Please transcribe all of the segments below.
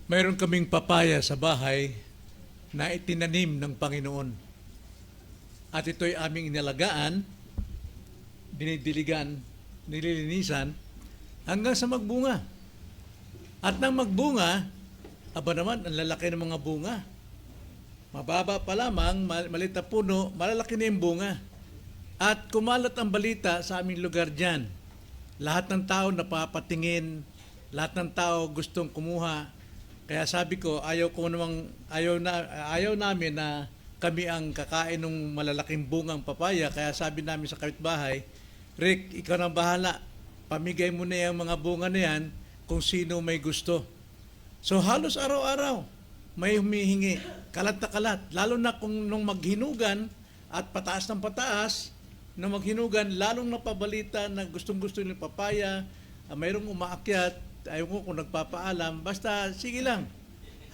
Mayroon kaming papaya sa bahay na itinanim ng Panginoon. At ito'y aming inalagaan, dinidiligan, nililinisan, hanggang sa magbunga. At nang magbunga, aba naman, ang lalaki ng mga bunga. Mababa pa lamang, maliit na puno, malalaki na yung bunga. At kumalat ang balita sa aming lugar dyan. Lahat ng tao napapatingin, lahat ng tao gustong kumuha. Kaya sabi ko, ayaw namin na kami ang kakain ng malalaking bungang papaya. Kaya sabi namin sa kapitbahay, Rick, ikaw nang bahala. Pamigay mo na yung mga bunga na yan kung sino may gusto. So halos araw-araw may humihingi, kalat na kalat. Lalo na kung nung maghinugan at pataas ng pataas, nung maghinugan, lalong napabalita na gustong-gusto ng papaya, mayroong umaakyat, ayaw ko kung nagpapaalam, basta sige lang.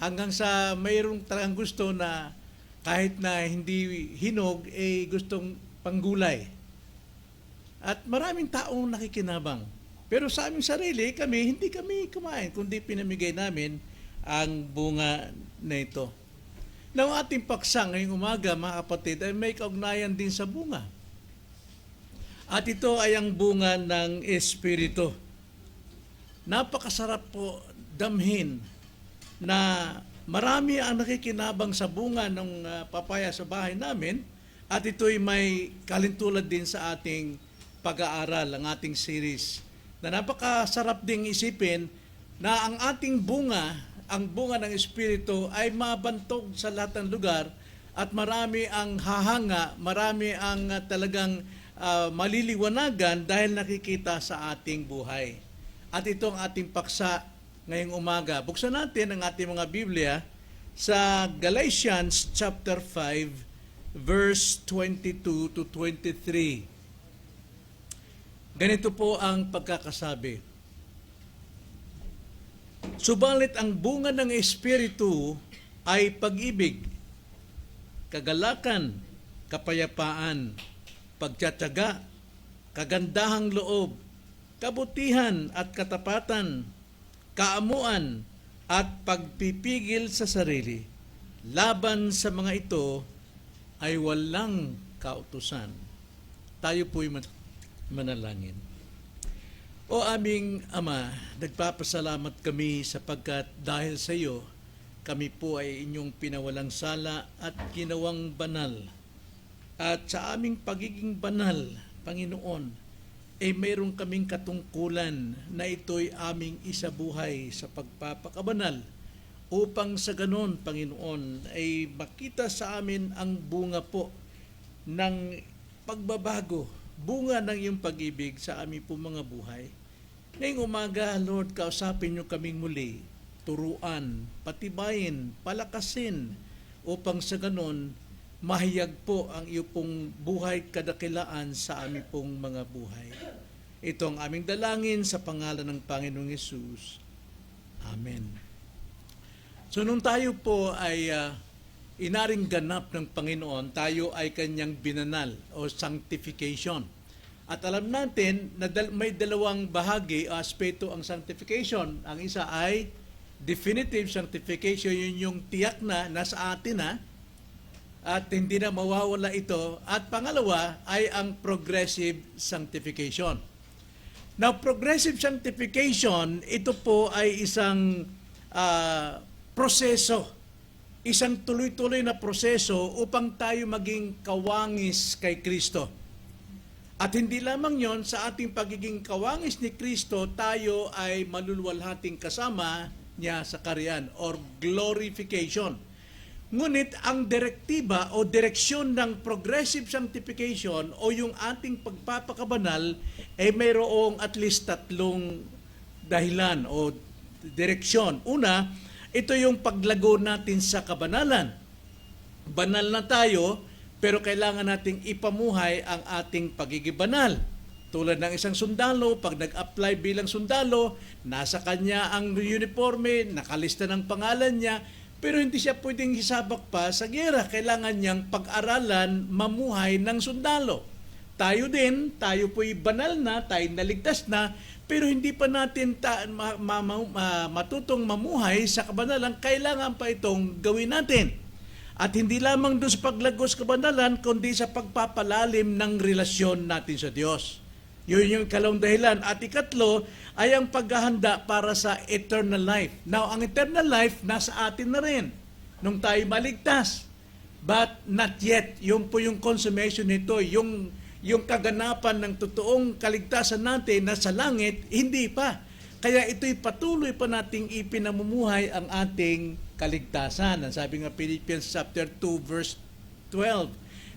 Hanggang sa mayroong talagang gusto na kahit na hindi hinog, gustong panggulay. At maraming taong nakikinabang. Pero sa aming sarili, hindi kami kumain, kundi pinamigay namin ang bunga na ito. Now, ating paksa ngayong umaga, mga kapatid, ay may kaugnayan din sa bunga. At ito ay ang bunga ng Espiritu. Napakasarap po damhin na marami ang nakikinabang sa bunga ng papaya sa bahay namin at ito'y may kalintulad din sa ating pag-aaral, ang ating series. Na napakasarap ding isipin na ang ating bunga, ang bunga ng Espiritu ay mabantog sa lahat ng lugar at marami ang hahanga, marami ang talagang maliliwanagan dahil nakikita sa ating buhay. At ito ang ating paksa ngayong umaga. Buksan natin ang ating mga Biblia sa Galatians chapter 5 verse 22 to 23. Ganito po ang pagkakasabi. Subalit ang bunga ng Espiritu ay pag-ibig, kagalakan, kapayapaan, pagtiyatyaga, kagandahang loob, kabutihan at katapatan, kaamuan at pagpipigil sa sarili. Laban sa mga ito ay walang kautusan. Tayo po'y manalangin. O aming Ama, nagpapasalamat kami sapagkat dahil sa iyo, kami po ay inyong pinawalang sala at ginawang banal. At sa aming pagiging banal, Panginoon, mayroon kaming katungkulan na ito'y aming isabuhay sa pagpapakabanal upang sa ganon, Panginoon, ay makita sa amin ang bunga po ng pagbabago, bunga ng iyong pag-ibig sa aming po mga buhay. Ngayong umaga, Lord, kausapin niyo kaming muli, turuan, patibayin, palakasin, upang sa ganon, mahiyag po ang iyo pong buhay kadakilaan sa aming pong mga buhay. Ito ang aming dalangin sa pangalan ng Panginoong Hesus. Amen. So nung tayo po ay inaring ganap ng Panginoon, tayo ay kanyang binanal o sanctification. At alam natin na may dalawang bahagi o aspeto ang sanctification. Ang isa ay definitive sanctification, yun yung tiyak na nasa atin na, at hindi na mawawala ito. At pangalawa ay ang progressive sanctification. Now, progressive sanctification, ito po ay isang proseso, isang tuloy-tuloy na proseso upang tayo maging kawangis kay Kristo. At hindi lamang yon, sa ating pagiging kawangis ni Kristo, tayo ay maluluwalhating kasama niya sa kaharian or glorification. Ngunit ang direktiba o direksyon ng progressive sanctification o yung ating pagpapakabanal ay mayroong at least tatlong dahilan o direksyon. Una, ito yung paglago natin sa kabanalan. Banal na tayo, pero kailangan nating ipamuhay ang ating pagiging banal. Tulad ng isang sundalo, pag nag-apply bilang sundalo, nasa kanya ang uniforme, nakalista ng pangalan niya, pero hindi siya pwedeng hisabak pa sa giyera. Kailangan niyang pag-aralan, mamuhay ng sundalo. Tayo din, tayo po'y banal na, tayo naligtas na, pero hindi pa natin matutong mamuhay sa kabanalan, kailangan pa itong gawin natin. At hindi lamang doon sa paglagos kabanalan, kundi sa pagpapalalim ng relasyon natin sa Diyos. Yun yung ikalawang dahilan. At ikatlo ay ang paghahanda para sa eternal life. Now, ang eternal life nasa atin na rin nung tayo maligtas. But not yet. Yun po yung consummation nito. Yung kaganapan ng totoong kaligtasan natin na sa langit, hindi pa. Kaya ito'y patuloy pa nating ipinamumuhay ang ating kaligtasan. Ang sabi nga Philippians chapter 2 verse 12,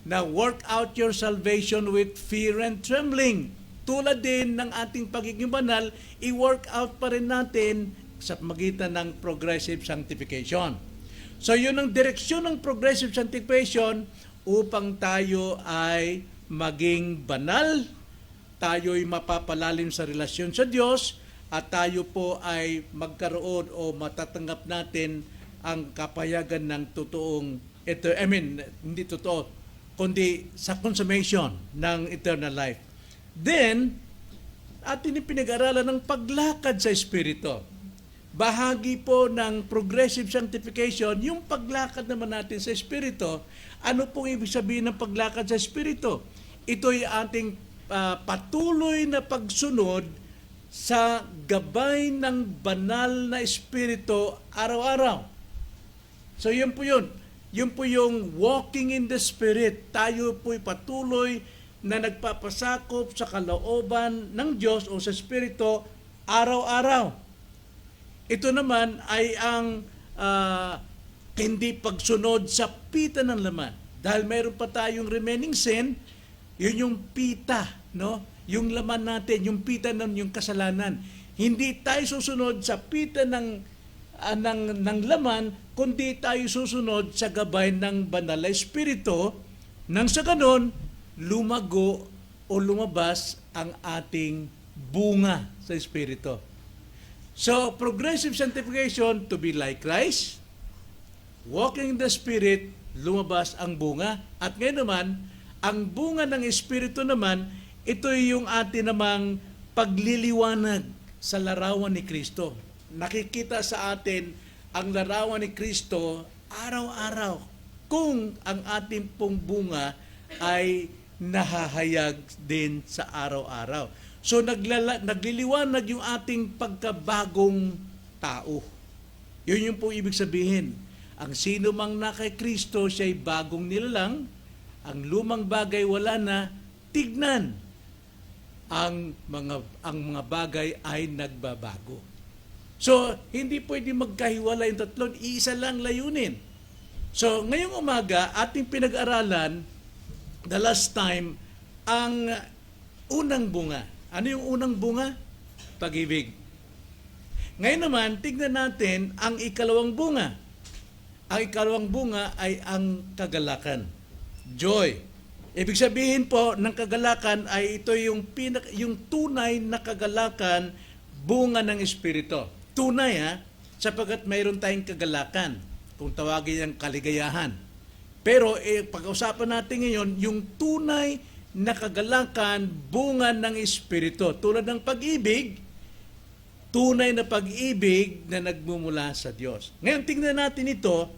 na work out your salvation with fear and trembling. Tulad din ng ating pagiging banal, i-work out pa rin natin sa magitan ng progressive sanctification. So yun ang direksyon ng progressive sanctification upang tayo ay maging banal, tayo'y mapapalalim sa relasyon sa Diyos, at tayo po ay magkaroon o matatanggap natin ang kapayagan ng totoong, hindi totoo, kundi sa consummation ng eternal life. Then, atin pinag-aralan ng paglakad sa Espiritu. Bahagi po ng progressive sanctification, yung paglakad naman natin sa Espiritu. Ano pong ibig sabihin ng paglakad sa Espiritu? Ito'y ating patuloy na pagsunod sa gabay ng banal na Espiritu araw-araw. So yun po yun. Yun po yung walking in the Spirit. Tayo po'y patuloy na nagpapasakop sa kalooban ng Diyos o sa Espiritu araw-araw. Ito naman ay ang hindi pagsunod sa pita ng laman. Dahil mayroon pa tayong remaining sin, yun yung pita, no? Yung laman natin, yung pita ng yung kasalanan. Hindi tayo susunod sa pita ng laman, kundi tayo susunod sa gabay ng banal na Espiritu, nang sa ganon, lumago o lumabas ang ating bunga sa Espiritu. So, progressive sanctification, to be like Christ, walking in the Spirit, lumabas ang bunga. At ngayon naman, ang bunga ng Espiritu naman, ito yung atin namang pagliliwanag sa larawan ni Kristo. Nakikita sa atin ang larawan ni Kristo araw-araw kung ang ating pong bunga ay nahahayag din sa araw-araw. So nagliliwanag yung ating pagkabagong tao. Yun yung po ibig sabihin. Ang sino mang na kay Kristo, siya'y bagong nilalang. Ang lumang bagay wala na, tignan. Ang mga bagay ay nagbabago. So, hindi pwede magkahiwala yung tatlon, iisa lang layunin. So, ngayong umaga, ating pinag-aralan, the last time, ang unang bunga. Ano yung unang bunga? Pag-ibig. Ngayon naman, tignan natin ang ikalawang bunga. Ang ikalawang bunga ay ang kagalakan. Joy. Ibig sabihin po ng kagalakan ay ito yung tunay na kagalakan, bunga ng Espiritu. Tunay sapagkat mayroon tayong kagalakan, kung tawagin ang kaligayahan. Pero pag-usapan natin ngayon, yung tunay na kagalakan, bunga ng Espiritu. Tulad ng pag-ibig, tunay na pag-ibig na nagmumula sa Diyos. Ngayon, tingnan natin ito,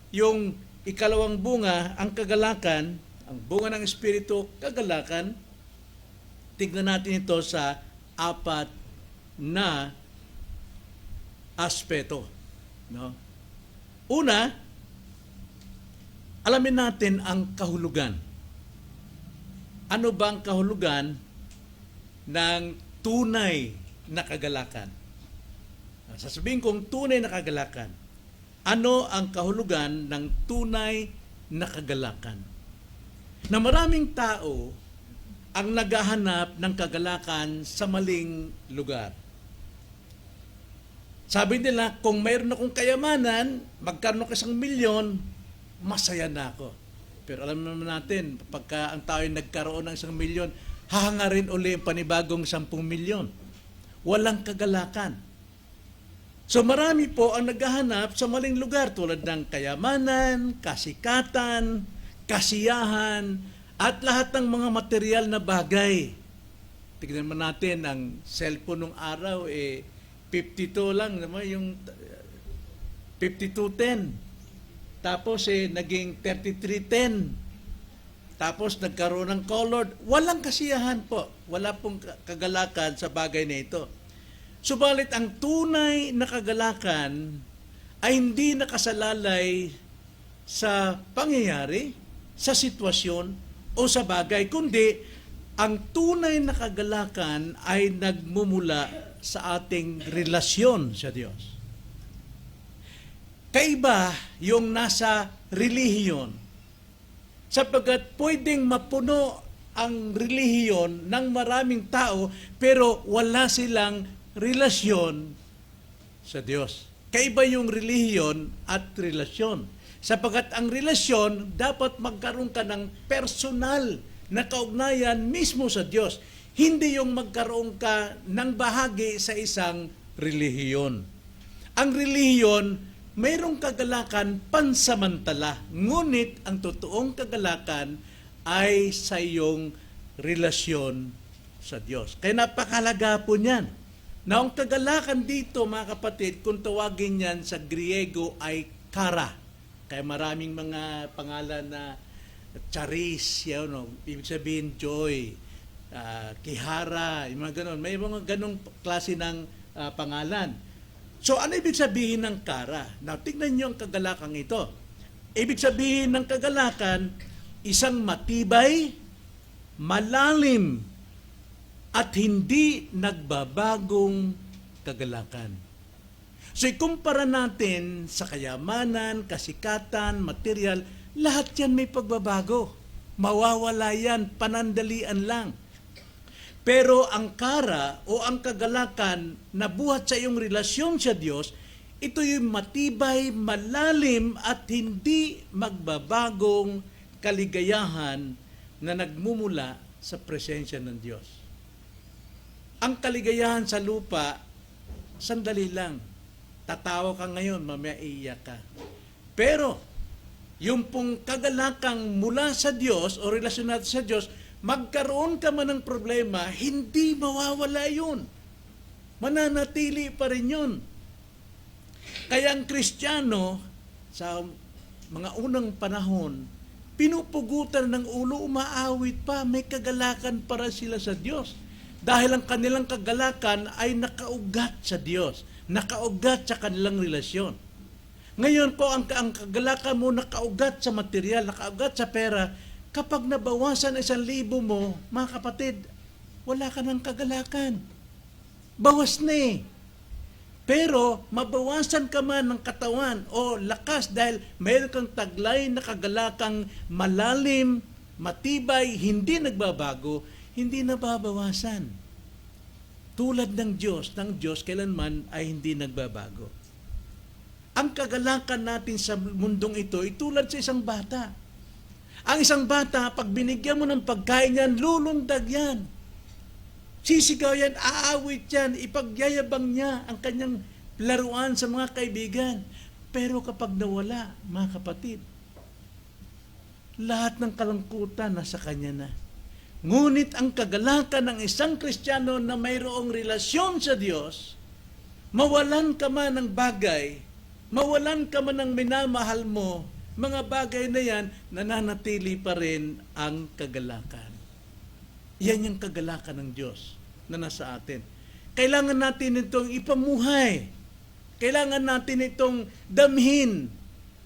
yung ikalawang bunga, ang kagalakan, ang bunga ng Espiritu, kagalakan. Tignan natin ito sa 4 na aspeto. No? Una, alamin natin ang kahulugan. Ano bang kahulugan ng tunay na kagalakan? Sasabihin kong tunay na kagalakan. Ano ang kahulugan ng tunay na kagalakan? Na maraming tao ang naghahanap ng kagalakan sa maling lugar. Sabi nila, kung mayroon akong kayamanan, magkaroon ako 1 milyon, masaya na ako. Pero alam naman natin, pagka ang tao ay nagkaroon ng 1 milyon, hahangarin uli ang panibagong 10 milyon. Walang kagalakan. So marami po ang naghahanap sa maling lugar tulad ng kayamanan, kasikatan, kasiyahan, at lahat ng mga material na bagay. tignan mo natin, ang cellphone nung araw, 52 lang naman yung 5210. Tapos naging 3310. Tapos nagkaroon ng colored. Walang kasiyahan po. Wala pong kagalakan sa bagay na ito. Subalit ang tunay na kagalakan ay hindi nakasalalay sa pangyayari, sa sitwasyon, o sa bagay, kundi ang tunay na kagalakan ay nagmumula sa ating relasyon sa Diyos. Kaiba yung nasa relihiyon, sapagkat pwedeng mapuno ang relihiyon ng maraming tao pero wala silang relasyon sa Diyos. Kaiba yung relihiyon at relasyon. Sapagkat ang relasyon, dapat magkaroon ka ng personal na kaugnayan mismo sa Diyos. Hindi yung magkaroon ka ng bahagi sa isang relihiyon. Ang relihiyon, mayroong kagalakan pansamantala. Ngunit ang totoong kagalakan ay sa iyong relasyon sa Diyos. Kaya napakahalaga po niyan. Na ang kagalakan dito, mga kapatid, kung tawagin yan sa Griego ay kara. Kaya maraming mga pangalan na charis, ibig sabihin joy, kihara, yung mga ganon. May mga ganong klase ng pangalan. So, ano ibig sabihin ng kara? Now, tignan niyo ang kagalakang ito. Ibig sabihin ng kagalakan, isang matibay, malalim, at hindi nagbabagong kagalakan. So, ikumpara natin sa kayamanan, kasikatan, material, lahat yan may pagbabago. Mawawala yan, panandalian lang. Pero ang kara o ang kagalakan na buhat sa iyong relasyon sa Diyos, ito yung matibay, malalim at hindi magbabagong kaligayahan na nagmumula sa presensya ng Diyos. Ang kaligayahan sa lupa, sandali lang. Tatawa ka ngayon, mamaya iiyak ka. Pero, yung pong kagalakang mula sa Diyos o relasyon natin sa Diyos, magkaroon ka man ng problema, hindi mawawala yun. Mananatili pa rin yun. Kaya ang Kristiyano, sa mga unang panahon, pinupugutan ng ulo, umaawit pa, may kagalakan para sila sa Diyos. Dahil ang kanilang kagalakan ay nakaugat sa Diyos, nakaugat sa kanilang relasyon. Ngayon po, ang kagalakan mo nakaugat sa material, nakaugat sa pera, kapag nabawasan 1,000 mo, mga kapatid, wala ka ng kagalakan. Bawas na eh. Pero, mabawasan ka man ng katawan o lakas dahil mayroon kang taglay na kagalakang malalim, matibay, hindi nagbabago, hindi nababawasan. Tulad ng Diyos kailanman ay hindi nagbabago. Ang kagalakan natin sa mundong ito ay tulad sa isang bata. Ang isang bata, pag binigyan mo ng pagkain yan, lulundag yan. Sisigaw yan, aawit yan, ipagyayabang niya ang kanyang laruan sa mga kaibigan. Pero kapag nawala, mga kapatid, lahat ng kalungkutan nasa kanya na. Ngunit ang kagalakan ng isang Kristiyano na mayroong relasyon sa Diyos, mawalan ka man ng bagay, mawalan ka man ng minamahal mo, mga bagay na yan, nananatili pa rin ang kagalakan. Yan yung kagalakan ng Diyos na nasa atin. Kailangan natin itong ipamuhay. Kailangan natin itong damhin.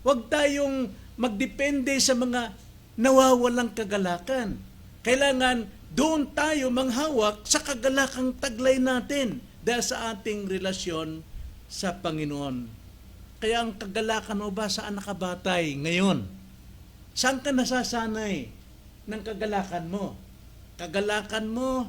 Huwag tayong magdepende sa mga nawawalang kagalakan. Kailangan doon tayo manghawak sa kagalakang taglay natin dahil sa ating relasyon sa Panginoon. Kaya ang kagalakan mo ba saan nakabatay ngayon? Saan ka nasasanay ng kagalakan mo? Kagalakan mo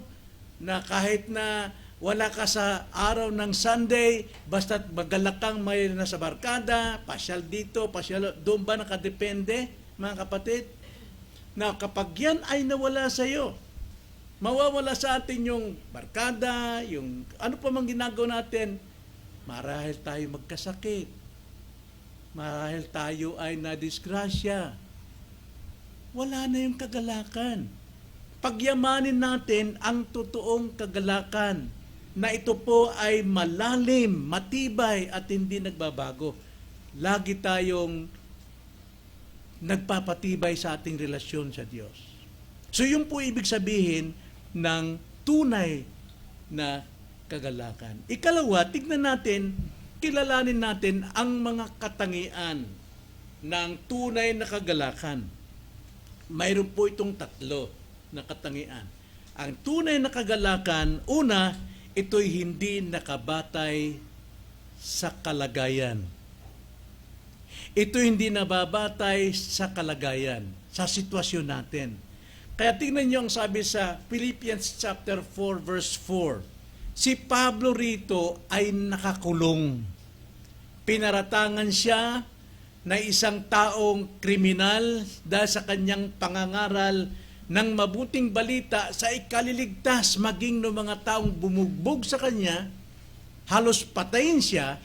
na kahit na wala ka sa araw ng Sunday, basta't magalakang may nasa barkada, pasyal dito, pasyal doon ba nakadepende, mga kapatid? Na kapag yan ay nawala sa iyo, mawawala sa atin yung barkada, yung ano pa mang ginagawa natin, marahil tayo magkasakit, marahil tayo ay nadisgrasya, wala na yung kagalakan. pagyamanin natin ang totoong kagalakan na ito po ay malalim, matibay at hindi nagbabago. Lagi tayong nagpapatibay sa ating relasyon sa Diyos. So yun po ibig sabihin ng tunay na kagalakan. Ikalawa, tignan natin, kilalanin natin ang mga katangian ng tunay na kagalakan. Mayroon po itong tatlo na katangian. Ang tunay na kagalakan, una, ito'y hindi nakabatay sa kalagayan. Ito hindi nababatay sa kalagayan, sa sitwasyon natin. Kaya tingnan niyo ang sabi sa Philippians chapter 4 verse 4. Si Pablo rito ay nakakulong. Pinaratangan siya na isang taong kriminal dahil sa kanyang pangangaral ng mabuting balita sa ikaliligtas maging ng mga taong bumugbog sa kanya, halos patayin siya,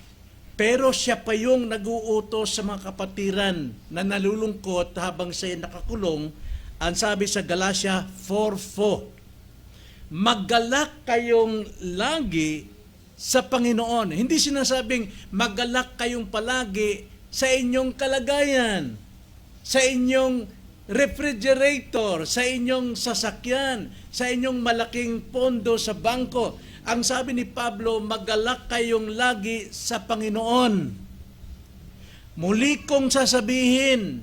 pero siya pa yung nag-uutos sa mga kapatiran na nalulungkot habang siya nakakulong. Ang sabi sa Galatia 4:4, maggalak kayong lagi sa Panginoon. Hindi sinasabing maggalak kayong palagi sa inyong kalagayan, sa inyong refrigerator, sa inyong sasakyan, sa inyong malaking pondo sa bangko. Ang sabi ni Pablo, maggalak kayong lagi sa Panginoon. Muli kong sasabihin,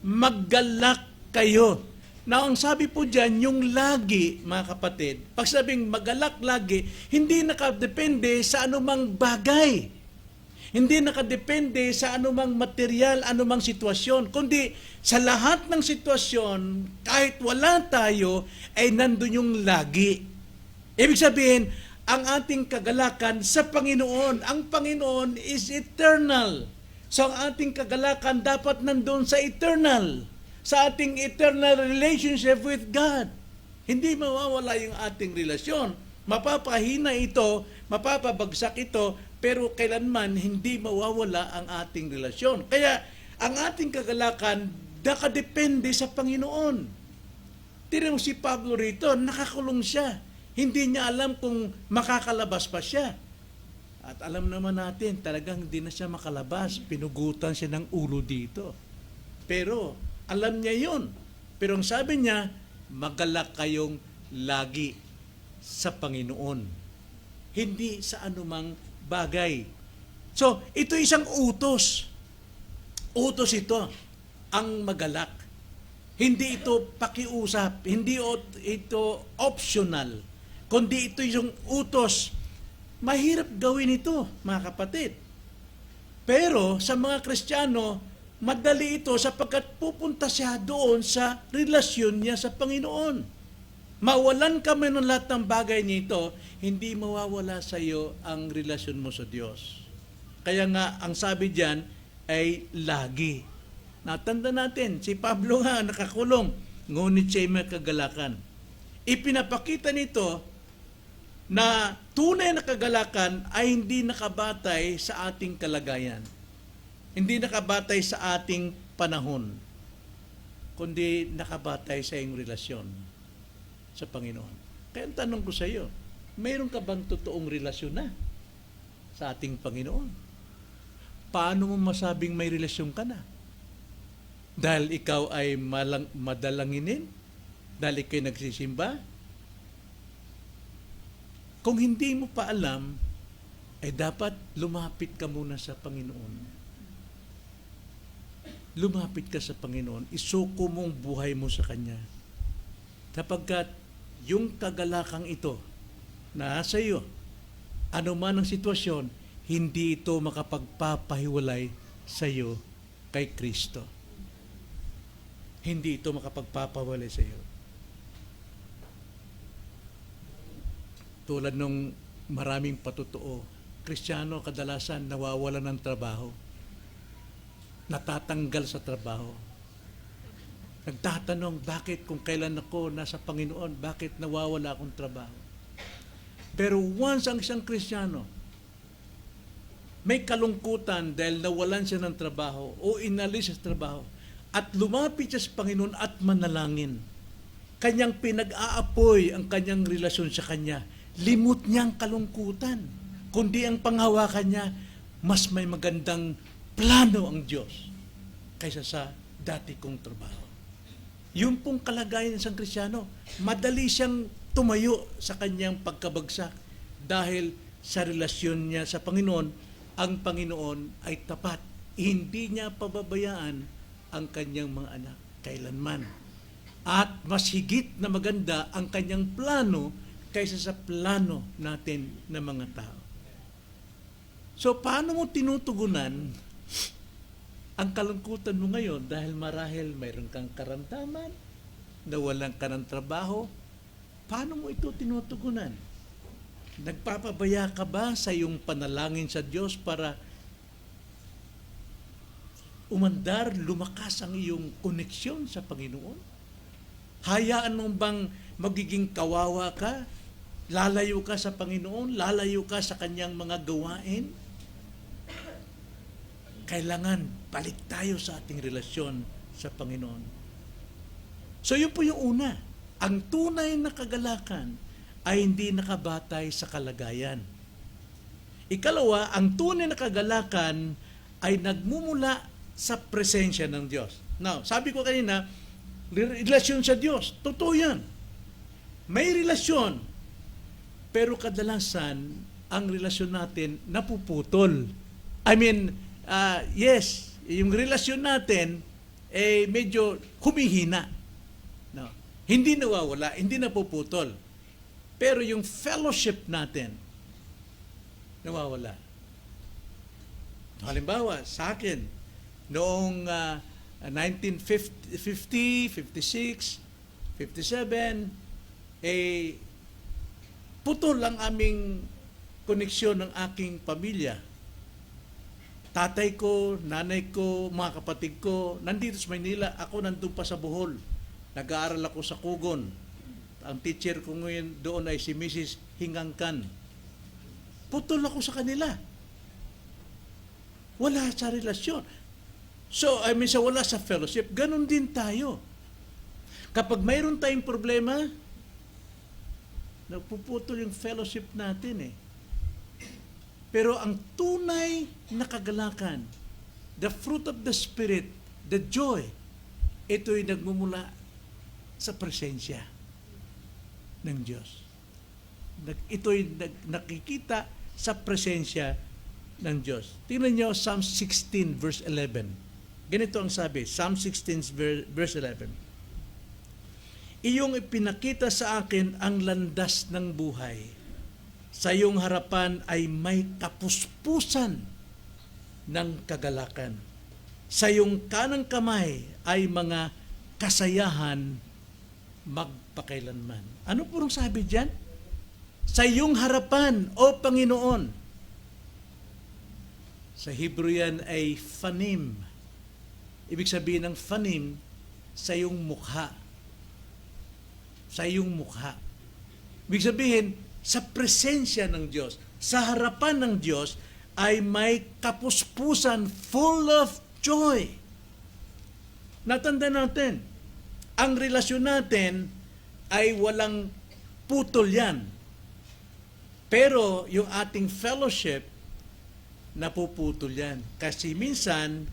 maggalak kayo. Now, ang sabi po dyan, yung lagi, mga kapatid, pag sabing magalak lagi, hindi nakadepende sa anumang bagay. Hindi nakadepende sa anumang material, anumang sitwasyon, kundi sa lahat ng sitwasyon, kahit wala tayo, ay nandun yung lagi. Ibig sabihin, ang ating kagalakan sa Panginoon. Ang Panginoon is eternal. So, ang ating kagalakan dapat nandun sa eternal. Sa ating eternal relationship with God. Hindi mawawala yung ating relasyon. Mapapahina ito, mapapabagsak ito, pero kailanman hindi mawawala ang ating relasyon. Kaya, ang ating kagalakan nakadepende sa Panginoon. Tira mo si Pablo rito, nakakulong siya. Hindi niya alam kung makakalabas pa siya. At alam naman natin, talagang hindi na siya makalabas. Pinugutan siya ng ulo dito. Pero, alam niya yun. Pero ang sabi niya, magalak kayong lagi sa Panginoon. Hindi sa anumang bagay. So, ito isang utos. Utos ito, ang magalak. Hindi ito pakiusap, hindi ito optional, kundi ito yung utos. Mahirap gawin ito, mga kapatid. Pero sa mga Kristiyano, madali ito sapagkat pupunta siya doon sa relasyon niya sa Panginoon. Mawalan ka man ng lahat ng bagay nito, hindi mawawala sa iyo ang relasyon mo sa Diyos. Kaya nga, ang sabi diyan ay lagi. Natanda natin, si Pablo nga nakakulong, ngunit siya may kagalakan. Ipinapakita nito na tunay na kagalakan ay hindi nakabatay sa ating kalagayan. Hindi nakabatay sa ating panahon, kundi nakabatay sa iyong relasyon sa Panginoon. Kaya ang tanong ko sa iyo, mayroon ka bang totoong relasyon na sa ating Panginoon? Paano mo masabing may relasyon ka na? Dahil ikaw ay madalanginin? Dahil ikaw ay nagsisimba? Kung hindi mo pa alam, ay dapat lumapit ka muna sa Panginoon. Lumapit ka sa Panginoon. Isuko mo ang buhay mo sa Kanya. Sapagkat yung kagalakang ito na sa iyo, ano man ang sitwasyon, hindi ito makapagpapahiwalay sa iyo kay Kristo. Hindi ito makapagpapahiwalay sa iyo. Tulad nung maraming patotoo, Kristiyano kadalasan nawawalan ng trabaho. Natatanggal sa trabaho. Nagtatanong, bakit kung kailan ako nasa Panginoon, bakit nawawala akong trabaho? Pero once ang isang Kristiyano, may kalungkutan dahil nawalan siya ng trabaho o inalis sa trabaho at lumapit siya sa Panginoon at manalangin. kanyang pinag-aapoy ang kanyang relasyon sa kanya. Limot niya ang kalungkutan. Kundi ang panghawakan niya, mas may magandang plano ang Diyos kaysa sa dati kong trabaho. Yun pong kalagayan ng isang Kristiyano. Madali siyang tumayo sa kanyang pagkabagsak dahil sa relasyon niya sa Panginoon, ang Panginoon ay tapat. Hindi niya pababayaan ang kanyang mga anak kailanman. At mas higit na maganda ang kanyang plano kaysa sa plano natin na mga tao. So, paano mo tinutugunan ang kalungkutan mo ngayon dahil marahil mayroon kang karamdaman, nawalan ka ng trabaho? Paano mo ito tinutugunan? Nagpapabaya ka ba sa iyong panalangin sa Diyos para umandar, lumakas ang iyong koneksyon sa Panginoon? Hayaan mo bang magiging kawawa ka? Lalayo ka sa Panginoon? Lalayo ka sa kanyang mga gawain? Kailangan balik tayo sa ating relasyon sa Panginoon. So yun po yung una. Ang tunay na kagalakan ay hindi nakabatay sa kalagayan. Ikalawa, ang tunay na kagalakan ay nagmumula sa presensya ng Diyos. Now, sabi ko kanina, relasyon sa Diyos. Totoo yan. May relasyon. Pero kadalasan, ang relasyon natin napuputol. Yes, yung relasyon natin medyo humihina. No. Hindi nawawala, hindi napuputol. Pero yung fellowship natin, nawawala. Halimbawa, sa akin, noong 1950, 56, 57, putol ang aming koneksyon ng aking pamilya. Tatay ko, nanay ko, mga kapatid ko, nandito sa Maynila, ako nandun pa sa Bohol. Nag-aaral ako sa Kugon. Ang teacher ko ngayon doon ay si Mrs. Hingangkan. Putol ako sa kanila. Wala sa relasyon. So, wala sa fellowship. Ganon din tayo. Kapag mayroon tayong problema, nagpuputol yung fellowship natin eh. Pero ang tunay na kagalakan, the fruit of the Spirit, the joy, ito'y nagmumula sa presensya ng Diyos. Ito'y nakikita sa presensya ng Diyos. Tingnan nyo, Psalm 16 verse 11. Ganito ang sabi, Psalm 16 verse 11. Iyong ipinakita sa akin ang landas ng buhay. Sa iyong harapan ay may kapuspusan ng kagalakan. Sa iyong kanang kamay ay mga kasayahan magpakailanman. Ano purong sabi diyan? Sa iyong harapan, O Panginoon. Sa Hebrew yan ay fanim. Ibig sabihin ng fanim, sa iyong mukha. Sa iyong mukha. Ibig sabihin, sa presensya ng Diyos, sa harapan ng Diyos, ay may kapuspusan full of joy. Natanda natin, ang relasyon natin ay walang putol yan. Pero yung ating fellowship, napuputol yan. Kasi minsan,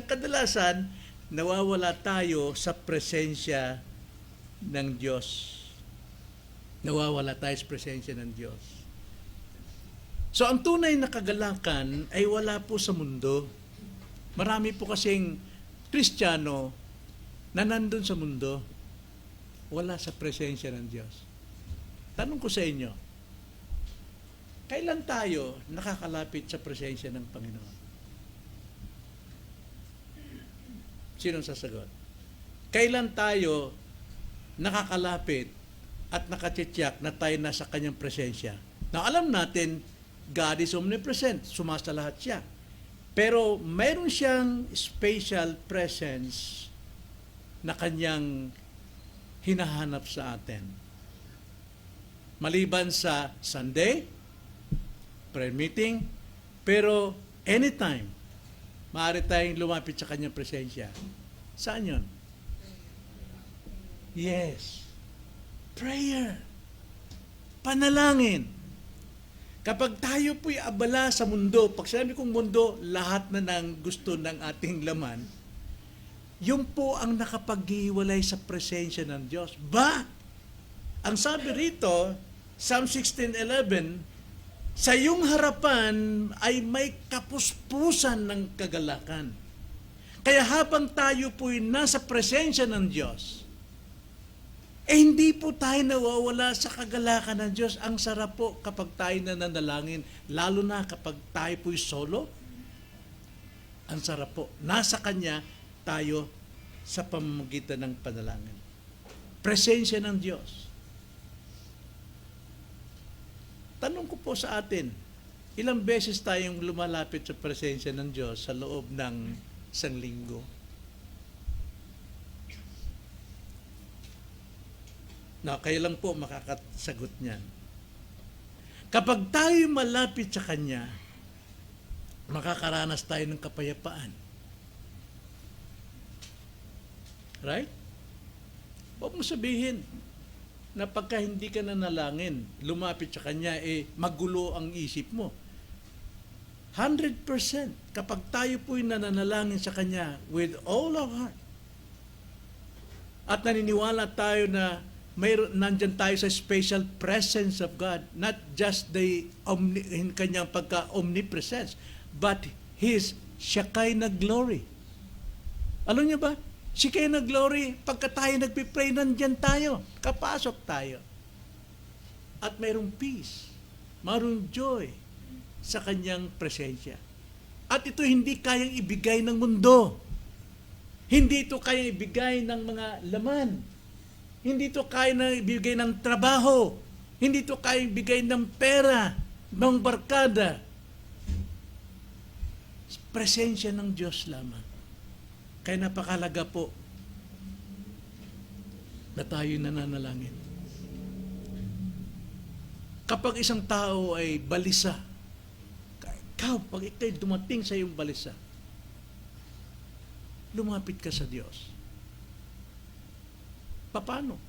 kadalasan, nawawala tayo sa presensya ng Diyos. Nawawala tayo sa presensya ng Diyos. So, ang tunay na kagalakan ay wala po sa mundo. Marami po kasing Kristiyano na nandun sa mundo, wala sa presensya ng Diyos. Tanong ko sa inyo, kailan tayo nakakalapit sa presensya ng Panginoon? Sinong sasagot? Kailan tayo nakakalapit at nakatitiyak na tayo nasa kanyang presensya? Now, alam natin, God is omnipresent. Sumasa lahat siya. Pero mayroon siyang special presence na kanyang hinahanap sa atin. Maliban sa Sunday, prayer meeting, pero anytime, maaari tayong lumapit sa kanyang presensya. Saan yun? Yes. Prayer. Panalangin. Kapag tayo po'y abala sa mundo, pag sinabi kong mundo, lahat na ng gusto ng ating laman, yun po ang nakapaghiwalay sa presensya ng Diyos. Ang sabi rito, Psalm 16:11, sa iyong harapan ay may kapuspusan ng kagalakan. Kaya habang tayo po'y nasa presensya ng Diyos, hindi po tayo nawawala sa kagalakan ng Diyos. Ang sarap po kapag tayo nananalangin, lalo na kapag tayo po'y solo. Ang sarap po. Nasa Kanya tayo sa pamamagitan ng panalangin. Presensya ng Diyos. Tanong ko po sa atin, ilang beses tayong lumalapit sa presensya ng Diyos sa loob ng isang linggo? Kayo lang po makakasagot niyan. Kapag tayo malapit sa Kanya, makakaranas tayo ng kapayapaan. Right? Huwag mo sabihin na pagka hindi ka nanalangin, lumapit sa Kanya, magulo ang isip mo. 100% kapag tayo po'y nananalangin sa Kanya with all our heart, at naniniwala tayo na nandyan tayo sa special presence of God, not just the kanyang pagka-omnipresence, but His Shekinah glory. Alam niyo ba? Shekinah glory, pagka tayo nagpipray, nandyan tayo, kapasok tayo. At mayroong peace, mayroong joy sa kanyang presensya. At ito hindi kayang ibigay ng mundo. Hindi ito kayang ibigay ng mga laman. Hindi ito kaya na ibigay ng trabaho. Hindi ito kaya ibigay ng pera, ng barkada. Presensya ng Diyos lamang. Kaya napakalaga po na tayo nananalangin. Kapag isang tao ay balisa, pag ikaw'y dumating sa iyong balisa, lumapit ka sa Diyos. Paano?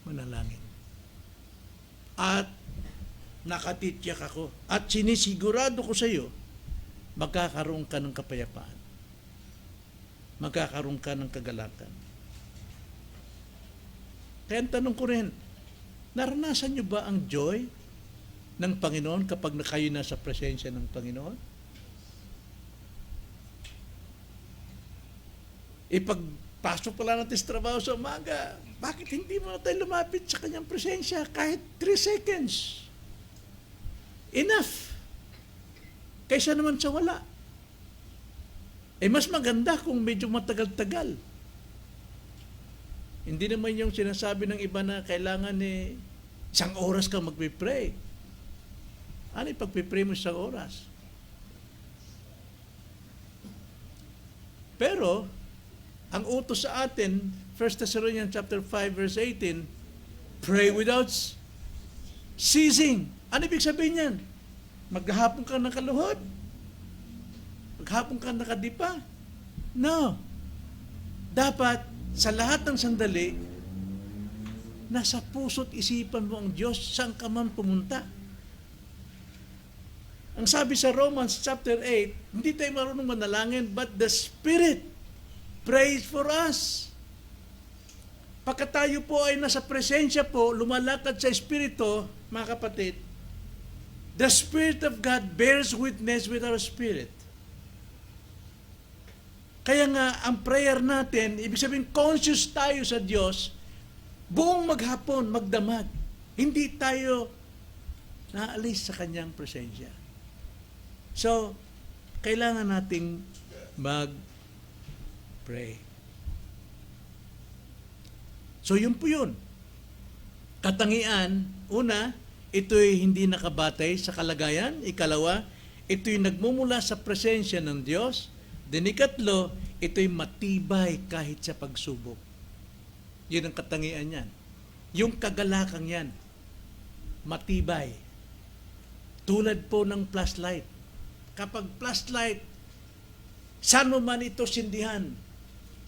Manalangin. At nakatityak ako. At sinisigurado ko sa iyo, magkakaroon ka ng kapayapaan. Magkakaroon ka ng kagalakan. Kaya ang tanong ko rin, naranasan niyo ba ang joy ng Panginoon kapag kayo nasa presensya ng Panginoon? Pasok pala natin sa trabaho sa umaga. Bakit hindi mo na tayo lumapit sa kanyang presensya kahit 3 seconds? Enough. Kaysa naman sa wala. Mas maganda kung medyo matagal-tagal. Hindi naman yung sinasabi ng iba na kailangan 1 oras kang magpipray. Ano yung pagpipray mo 1 oras? Pero, ang utos sa atin, 1 Thessalonians chapter 5 verse 18, pray without ceasing. Ano ibig sabihin yan? Maghapon ka nakaluhod? Maghapon ka nakadipa? No. Dapat, sa lahat ng sandali, nasa puso't isipan mo ang Diyos, saan ka man pumunta. Ang sabi sa Romans chapter 8, hindi tayo marunong manalangin, but the Spirit prays for us. Pagka tayo po ay nasa presensya po, lumalakad sa Espiritu, mga kapatid, the Spirit of God bears witness with our spirit. Kaya nga, ang prayer natin, ibig sabihin, conscious tayo sa Diyos, buong maghapon, magdamag. Hindi tayo naalis sa Kanyang presensya. So, kailangan nating pray. So, yun po yun. Katangian, una, ito'y hindi nakabatay sa kalagayan. Ikalawa, ito'y nagmumula sa presensya ng Diyos. Then ikatlo, ito'y matibay kahit sa pagsubok. Yun ang katangian yan. Yung kagalakang yan, matibay. Tulad po ng flashlight. Kapag flashlight, saan mo man ito sindihan?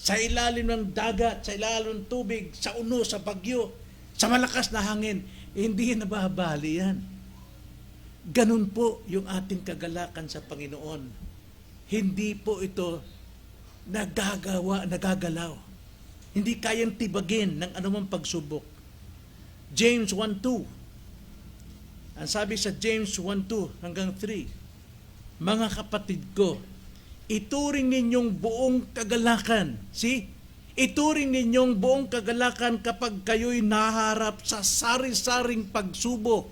sa ilalim ng dagat, sa ilalim ng tubig, sa uno, sa bagyo, sa malakas na hangin, hindi nababali yan. Ganun po yung ating kagalakan sa Panginoon. Hindi po ito nagagalaw. Hindi kayang tibagin ng anumang pagsubok. James 1:2. Ang sabi sa James 1:2 hanggang 3, mga kapatid ko, ituring ninyong buong kagalakan. See? Ituring ninyong buong kagalakan kapag kayo'y naharap sa sari-saring pagsubok.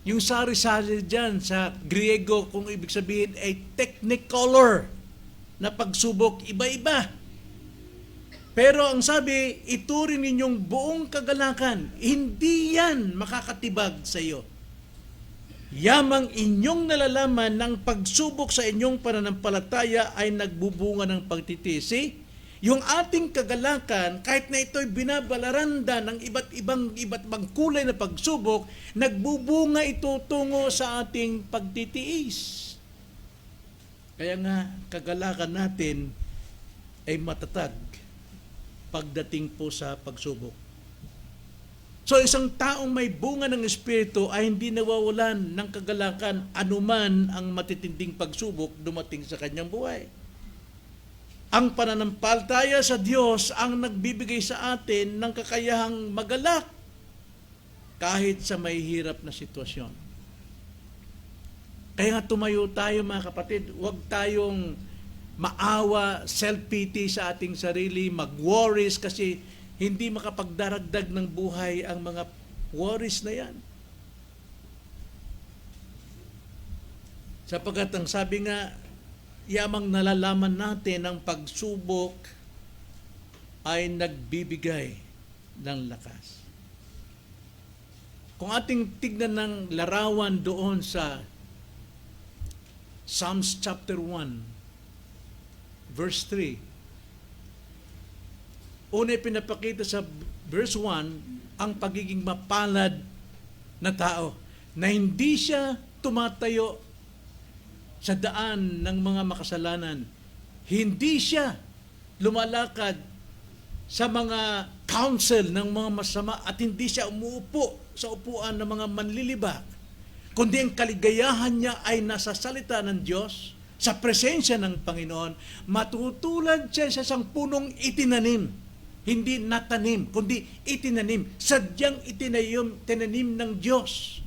Yung sari-sari dyan sa Griego, kung ibig sabihin ay technicolor na pagsubok, iba-iba. Pero ang sabi, ituring ninyong buong kagalakan, hindi yan makakatibag sa iyo. Yamang inyong nalalaman ng pagsubok sa inyong pananampalataya ay nagbubunga ng pagtitisi. Yung ating kagalakan, kahit na ito'y binabalaranda ng iba't ibang kulay na pagsubok, nagbubunga ito tungo sa ating pagtitiis. Kaya nga, kagalakan natin ay matatag pagdating po sa pagsubok. So isang taong may bunga ng Espiritu ay hindi nawawalan ng kagalakan anuman ang matitinding pagsubok dumating sa kanyang buhay. Ang pananampalataya sa Diyos ang nagbibigay sa atin ng kakayahang magalak kahit sa may hirap na sitwasyon. Kaya nga tumayo tayo mga kapatid, huwag tayong maawa, self-pity sa ating sarili, mag-worries kasi hindi makapagdaragdag ng buhay ang mga worries na yan. Sapagkat ang sabi nga, yamang nalalaman natin ang pagsubok ay nagbibigay ng lakas. Kung ating tignan ng larawan doon sa Psalms chapter 1, verse 3, una pinapakita sa verse 1 ang pagiging mapalad na tao na hindi siya tumatayo sa daan ng mga makasalanan. Hindi siya lumalakad sa mga counsel ng mga masama at hindi siya umuupo sa upuan ng mga manlilibak. Kundi ang kaligayahan niya ay nasa salita ng Diyos, sa presensya ng Panginoon. Matutulad siya sa isang punong itinanim. Hindi natanim, kundi itinanim. Sadyang tinanim ng Diyos.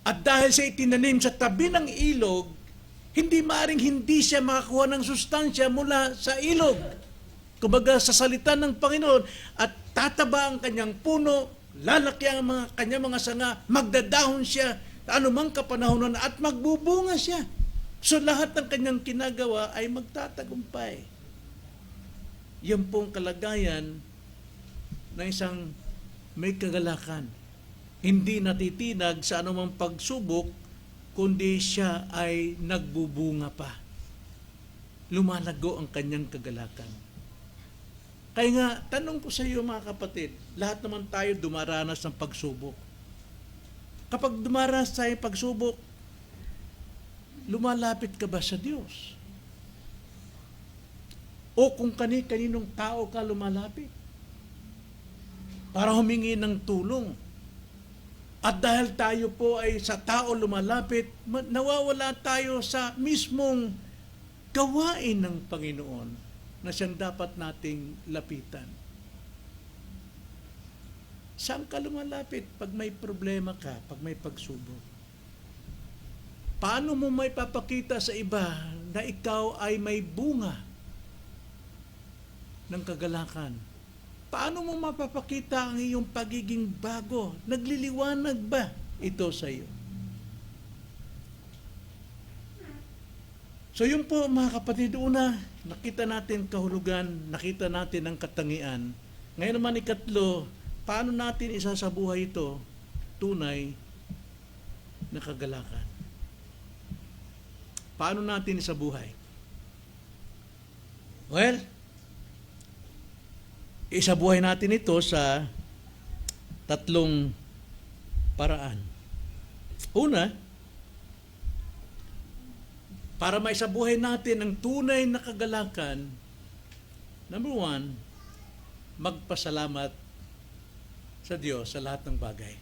At dahil sa itinanim sa tabi ng ilog, hindi maaring hindi siya makakuha ng sustansya mula sa ilog. Kumbaga sa salita ng Panginoon, at tataba ang kanyang puno, lalaki ang kanyang mga sanga, magdadahon siya, anumang kapanahonan at magbubunga siya. So lahat ng kanyang kinagawa ay magtatagumpay. Yan pong kalagayan ng isang may kagalakan. Hindi natitinag sa anumang pagsubok, kundi siya ay nagbubunga pa. Lumalago ang kanyang kagalakan. Kaya nga, tanong ko sa iyo mga kapatid, lahat naman tayo dumaranas ng pagsubok. Kapag dumaranas tayo ng pagsubok, lumalapit ka ba sa Diyos? O kung kaninong tao ka lumalapit para humingi ng tulong. At dahil tayo po ay sa tao lumalapit, nawawala tayo sa mismong gawain ng Panginoon na siyang dapat nating lapitan. Saan ka lumalapit pag may problema ka, pag may pagsubok? Paano mo may papakita sa iba na ikaw ay may bunga ng kagalakan? Paano mo mapapakita ang iyong pagiging bago? Nagliliwanag ba ito sa iyo? So yun po mga kapatid, una, nakita natin kahulugan, nakita natin ang katangian. Ngayon naman ikatlo, paano natin isasabuhay ito tunay na kagalakan? Paano natin isabuhay? Well, isabuhay natin ito sa tatlong paraan. Una, para maisabuhay natin ang tunay na kagalakan, Number one, magpasalamat sa Diyos sa lahat ng bagay.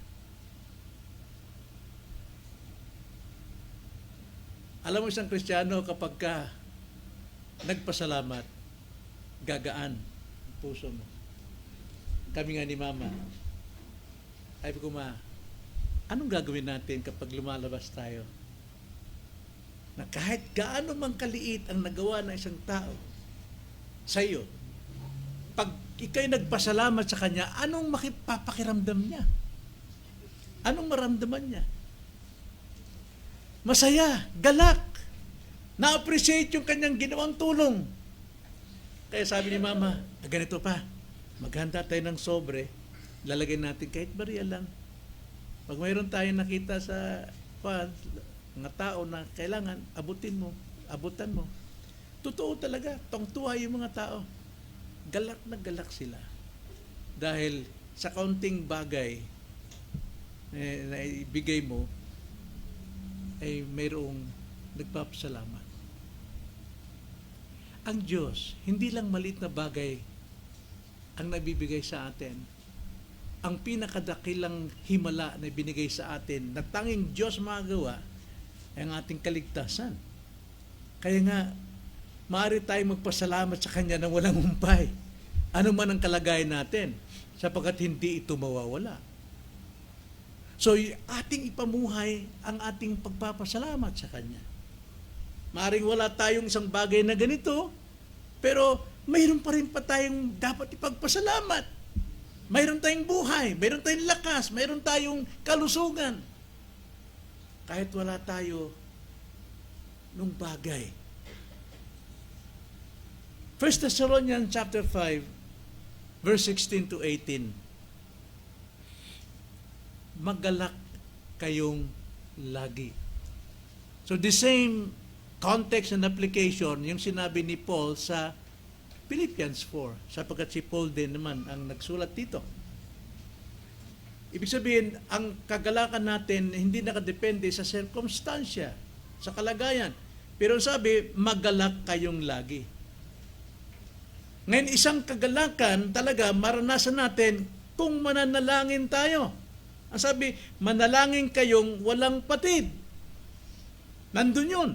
Alam mo, isang Kristiyano, kapag ka nagpasalamat, gagaan ang puso mo. Kami nga ni Mama, sabi ko, Ma, anong gagawin natin kapag lumalabas tayo? Na kahit gaano mang kaliit ang nagawa ng isang tao sa iyo, pag ikay nagpasalamat sa kanya, anong makipapakiramdam niya? Anong maramdaman niya? Masaya, galak, na-appreciate yung kanyang ginawang tulong. Kaya sabi ni Mama, ganito pa, maghanda tayo ng sobre, lalagay natin kahit bariya lang. Pag mayroon tayong nakita sa mga tao na kailangan, abutan mo. Totoo talaga, tungtuwa yung mga tao. Galak na galak sila. Dahil sa kaunting bagay na ibigay mo, ay mayroong nagpapasalamat. Ang Diyos, hindi lang maliit na bagay ang nabibigay sa atin. Ang pinakadakilang himala na binigay sa atin na tanging Diyos magagawa ay ang ating kaligtasan. Kaya nga, maaari tayong magpasalamat sa Kanya na walang humpay. Ano man ang kalagayan natin, sapagkat hindi ito mawawala. So, ating ipamuhay ang ating pagpapasalamat sa Kanya. Maaring wala tayong isang bagay na ganito, pero mayroon pa rin tayong dapat ipagpasalamat. Mayroon tayong buhay, mayroon tayong lakas, mayroon tayong kalusugan. Kahit wala tayo nung bagay. 1 Thessalonians chapter 5, verse 16 to 18. Magalak kayong lagi. So the same context and application yung sinabi ni Paul sa Philippians 4, sapagkat si Paul din naman ang nagsulat dito. Ibig sabihin, ang kagalakan natin hindi nakadepende sa sirkumstansya, sa kalagayan. Pero sabi, magalak kayong lagi. Ngayon, isang kagalakan talaga maranasan natin kung mananalangin tayo. Ang sabi, manalangin kayong walang patid. Nandun yun.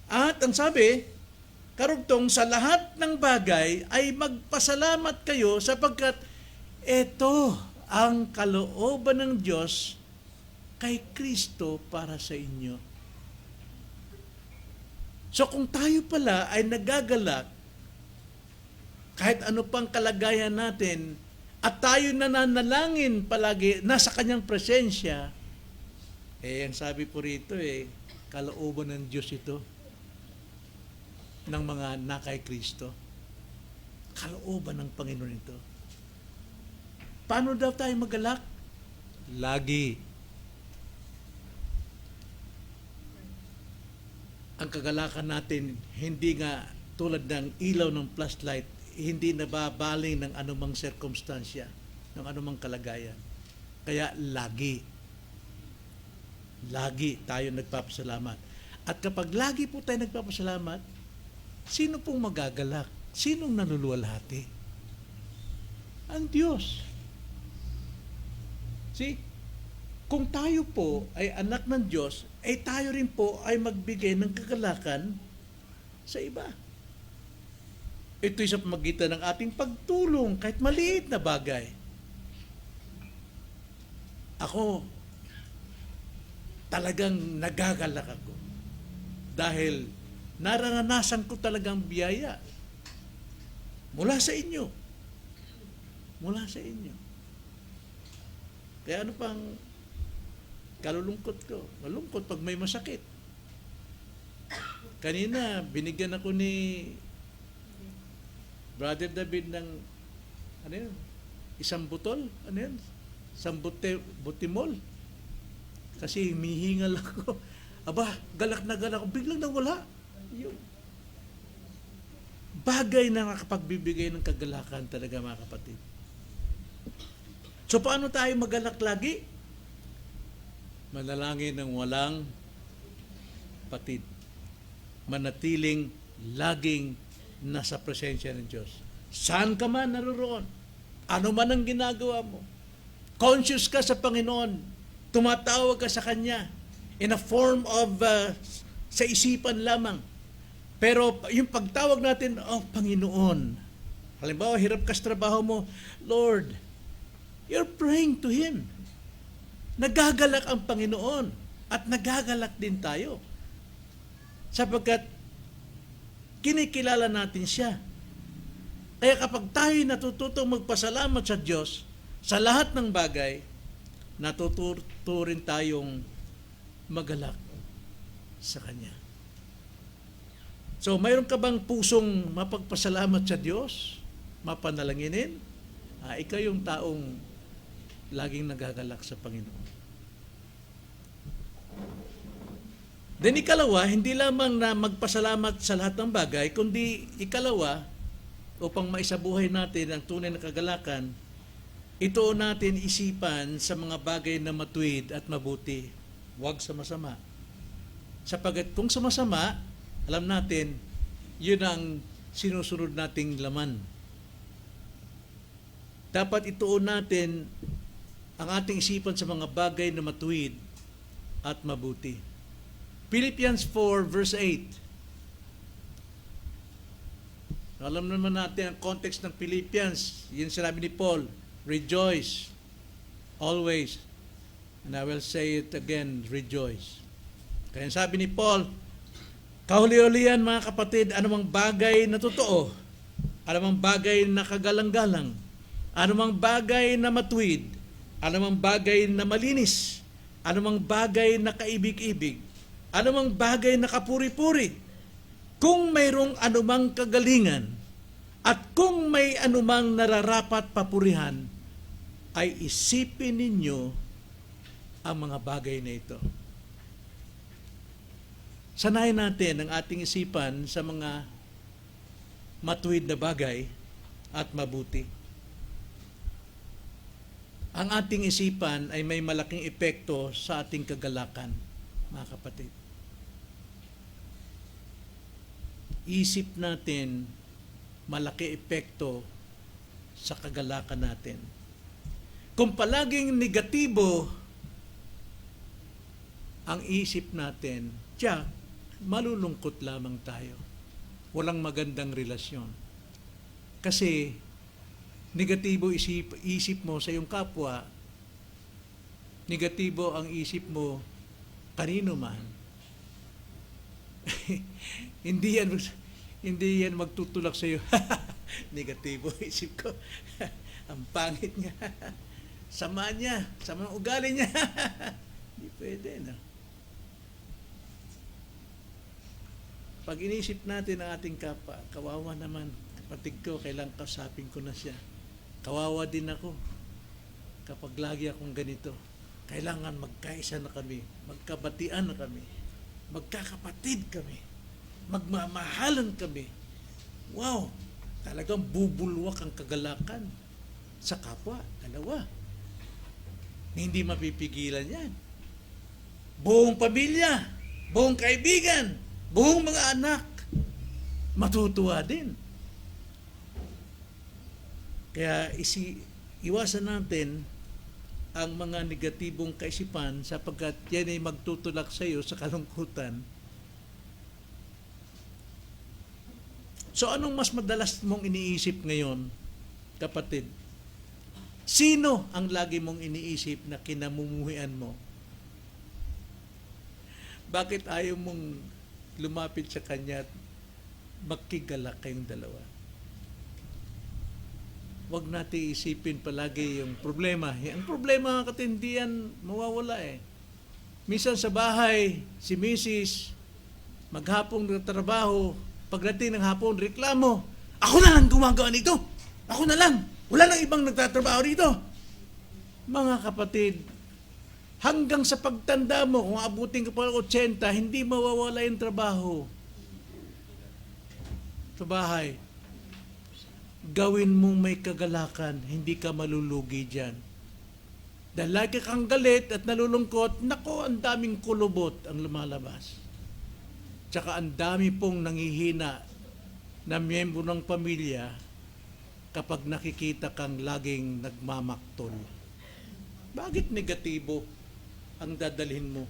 At ang sabi, karugtong sa lahat ng bagay ay magpasalamat kayo sapagkat ito ang kalooban ng Diyos kay Kristo para sa inyo. So kung tayo pala ay nagagalak, kahit ano pang kalagayan natin, at tayo nananalangin palagi, nasa Kanyang presensya, ang sabi po rito kalooban ng Diyos ito, ng mga nakay Kristo. Kalooban ng Panginoon ito. Paano daw tayo magalak? Lagi. Ang kagalakan natin, hindi nga tulad ng ilaw ng flashlight, hindi nababaling ng anumang sirkumstansya, ng anumang kalagayan. Kaya lagi tayo nagpapasalamat. At kapag lagi po tayo nagpapasalamat, sino pong magagalak? Sinong nanuluwalhati? Ang Diyos. See? Kung tayo po ay anak ng Diyos, ay tayo rin po ay magbigay ng kagalakan sa iba. Ito'y sa pamagitan ng ating pagtulong kahit maliit na bagay. Ako, talagang nagagalak ako. Dahil naranasan ko talagang biyaya mula sa inyo. Mula sa inyo. Kaya ano pang kalulungkot ko? Malungkot pag may masakit. Kanina, binigyan ako ni Brother David ng isang butol, isang butimol. Kasi humihingal ako. Aba, galak na galak ako. Biglang nawala. Yun. Bagay na nakapagbibigay ng kagalakan talaga, mga kapatid. So, paano tayo magalak lagi? Manalangin ng walang patid. Manatiling laging nasa presensya ng Diyos. Saan ka man naroon, ano man ang ginagawa mo, conscious ka sa Panginoon, tumatawag ka sa Kanya in a form of sa isipan lamang. Pero yung pagtawag natin, oh Panginoon, halimbawa hirap ka sa trabaho mo, Lord, you're praying to Him. Nagagalak ang Panginoon at nagagalak din tayo. Sapagkat kinikilala natin siya. Kaya kapag tayo natututong magpasalamat sa Diyos sa lahat ng bagay, natututo rin tayong magalak sa Kanya. So, mayroon ka bang pusong mapagpasalamat sa Diyos? Mapanalanginin? Ikaw yung taong laging nagagalak sa Panginoon. Then ikalawa, hindi lamang na magpasalamat sa lahat ng bagay, kundi ikalawa, upang maisabuhay natin ang tunay na kagalakan, ito natin isipan sa mga bagay na matuwid at mabuti. Huwag sa masama. Sapagat kung sa masama, alam natin, yun ang sinusunod nating laman. Dapat ituon natin ang ating isipan sa mga bagay na matuwid at mabuti. Philippians 4 verse 8. Alam naman natin ang context ng Philippians. Yun sinabi ni Paul, rejoice always. And I will say it again, rejoice. Kaya sabi ni Paul, kahuli-hulihan mga kapatid, anumang bagay na totoo, anumang bagay na kagalang-galang, anumang bagay na matuwid, anumang bagay na malinis, anumang bagay na kaibig-ibig, anumang bagay na kapuri-puri, kung mayroong anumang kagalingan, at kung may anumang nararapat papurihan, ay isipin ninyo ang mga bagay na ito. Sanayin natin ang ating isipan sa mga matuwid na bagay at mabuti. Ang ating isipan ay may malaking epekto sa ating kagalakan, mga kapatid. Isip natin, malaki epekto sa kagalakan natin. Kung palaging negatibo ang isip natin, malulungkot lamang tayo. Walang magandang relasyon. Kasi negatibo isip mo sa iyong kapwa, negatibo ang isip mo kanino man. Hindi yan magtutulak sa iyo. Negatibo isip ko. Ang pangit niya. Sama niya, sama ng ugali niya. Hindi pwede, no? Pag inisip natin ang ating kapwa, kawawa naman, kapatid ko, kailang kasapin ko na siya. Kawawa din ako kapag lagi akong ganito. Kailangan magkaisa na kami, magkabatian na kami, magkakapatid kami, magmamahalan kami. Wow! Talagang bubulwak ang kagalakan sa kapwa, dalawa. Hindi mapipigilan yan. Buong pamilya, buong kaibigan, buong mga anak, matutuwa din. Kaya iwasan natin ang mga negatibong kaisipan sapagkat yan ay magtutulak sa iyo sa kalungkutan. So anong mas madalas mong iniisip ngayon, kapatid? Sino ang lagi mong iniisip na kinamumuhian mo? Bakit ayaw mong lumapit sa Kanya at magkigalak kayong dalawa? Huwag natin isipin palagi yung problema. Ang problema, hindi yan mawawala eh. Minsan sa bahay, si Mrs. maghapong nagtatrabaho, pagdating ng hapon, reklamo, ako na lang gumagawa nito. Ako na lang. Wala nang ibang nagtatrabaho dito. Mga kapatid, hanggang sa pagtanda mo, kung abutin ka pa 80, hindi mawawala yung trabaho sa bahay. Gawin mong may kagalakan, hindi ka malulugi dyan. Dahil lagi kang galit at nalulungkot, nako, ang daming kulubot ang lumalabas. Tsaka ang dami pong nanghihina na miyembro ng pamilya kapag nakikita kang laging nagmamaktol? Bakit negatibo ang dadalhin mo?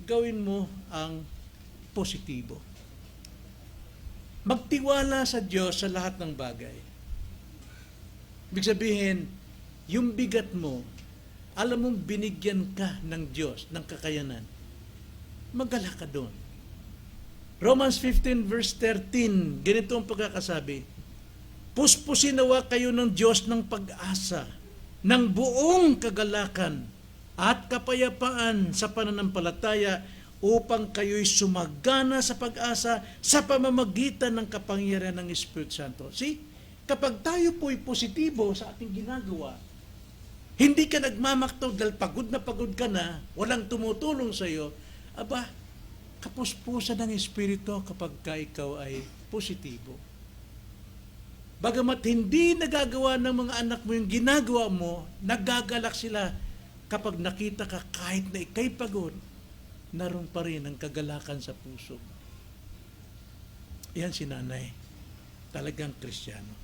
Gawin mo ang positibo. Magtiwala sa Diyos sa lahat ng bagay. Ibig sabihin, yung bigat mo, alam mong binigyan ka ng Diyos, ng kakayanan, magala ka doon. Romans 15 verse 13, ganito ang pagkakasabi, puspusin nawa kayo ng Diyos ng pag-asa, ng buong kagalakan at kapayapaan sa pananampalataya upang kayo'y sumagana sa pag-asa sa pamamagitan ng kapangyarihan ng Espiritu Santo. See, kapag tayo po'y positibo sa ating ginagawa, hindi ka nagmamaktaw dahil pagod na pagod ka na, walang tumutulong sa iyo, aba, kapuspusan ng Espiritu kapag ka ikaw ay positibo. Bagamat hindi nagagawa ng mga anak mo yung ginagawa mo, nagagalak sila kapag nakita ka kahit na ikay pagod, naroon pa rin ang kagalakan sa puso. Yan si nanay. Talagang Kristiyano.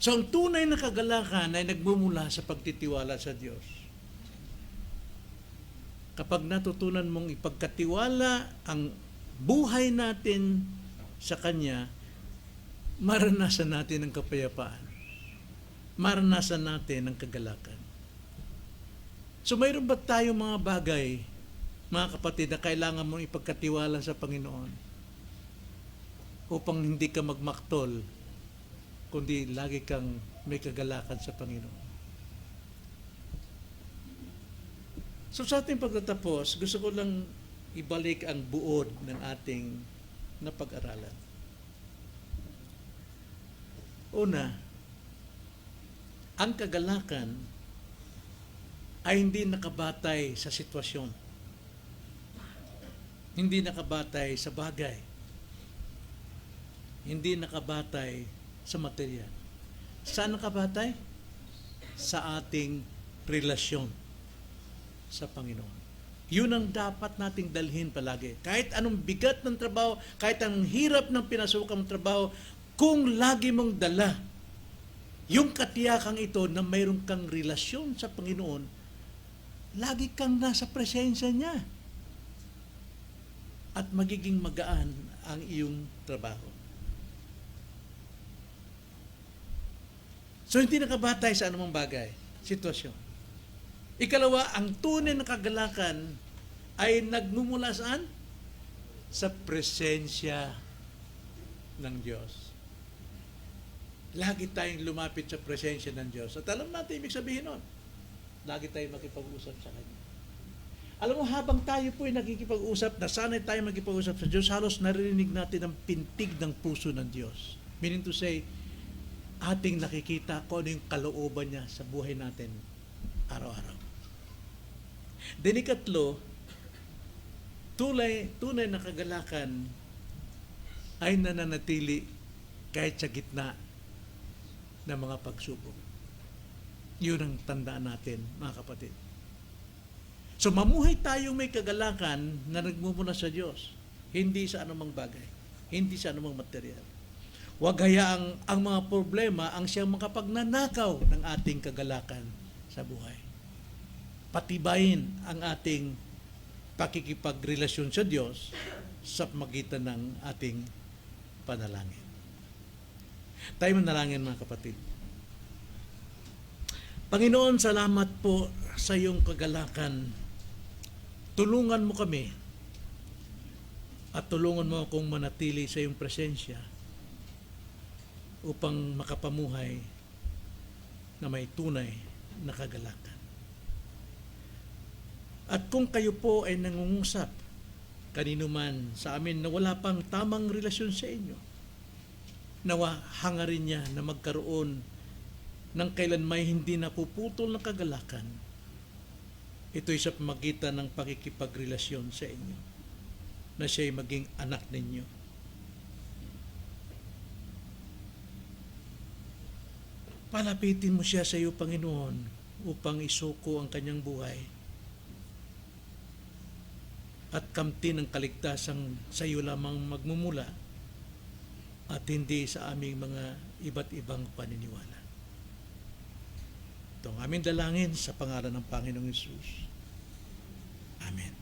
So, ang tunay na kagalakan ay nagmumula sa pagtitiwala sa Diyos. Kapag natutunan mong ipagkatiwala ang buhay natin sa Kanya, maranasan natin ang kapayapaan. Maranasan natin ang kagalakan. So, mayroon ba tayong mga bagay, mga kapatid, na kailangan mong ipagkatiwala sa Panginoon upang hindi ka magmaktol, kundi lagi kang may kagalakan sa Panginoon? So, sa ating pagtatapos, gusto ko lang ibalik ang buod ng ating napag-aralan. Una, ang kagalakan ay hindi nakabatay sa sitwasyon. Hindi nakabatay sa bagay. Hindi nakabatay sa material. Saan nakabatay? Sa ating relasyon sa Panginoon. Yun ang dapat nating dalhin palagi. Kahit anong bigat ng trabaho, kahit anong hirap ng pinasukan mong trabaho, kung lagi mong dala yung katiyakang ito na mayroon kang relasyon sa Panginoon, lagi kang nasa presensya niya. At magiging magaan ang iyong trabaho. So, hindi nakabatay sa anumang bagay, sitwasyon. Ikalawa, ang tunay na kagalakan ay nagmumula saan? Sa presensya ng Diyos. Lagi tayong lumapit sa presensya ng Diyos. At alam natin, ibig sabihin nun, lagi tayong makipag-usap sa Kanya. Alam mo, habang tayo po ay nakikipag-usap, nasanay tayo makipag-usap sa Diyos, halos naririnig natin ang pintig ng puso ng Diyos. Meaning to say, ating nakikita kung ano yung kalooban niya sa buhay natin araw-araw. Then ikatlo, tunay na kagalakan ay nananatili kahit sa gitna ng mga pagsubok. Yun ang tandaan natin, mga kapatid. So, mamuhay tayong may kagalakan na nagmumula sa Diyos. Hindi sa anumang bagay. Hindi sa anumang material. Huwag hayaang ang mga problema ang siyang makapagnanakaw ng ating kagalakan sa buhay. Patibayin ang ating pakikipagrelasyon sa Diyos sa magitan ng ating panalangin. Tayo manalangin, mga kapatid. Panginoon, salamat po sa iyong kagalakan. Tulungan mo kami at tulungan mo akong manatili sa iyong presensya upang makapamuhay na may tunay na kagalakan. At kung kayo po ay nangungusap kanino man sa amin na wala pang tamang relasyon sa inyo, nawa hangarin niya na magkaroon nang kailan may hindi napuputol na kagalakan, ito'y sa pamagitan ng pakikipagrelasyon sa inyo, na siya'y maging anak ninyo. Palapitin mo siya sa iyo, Panginoon, upang isuko ang kanyang buhay at kamtin ang kaligtasang sa iyo lamang magmumula at hindi sa aming mga iba't ibang paniniwala. Ito ang aming dalangin sa pangalan ng Panginoong Hesus. Amen.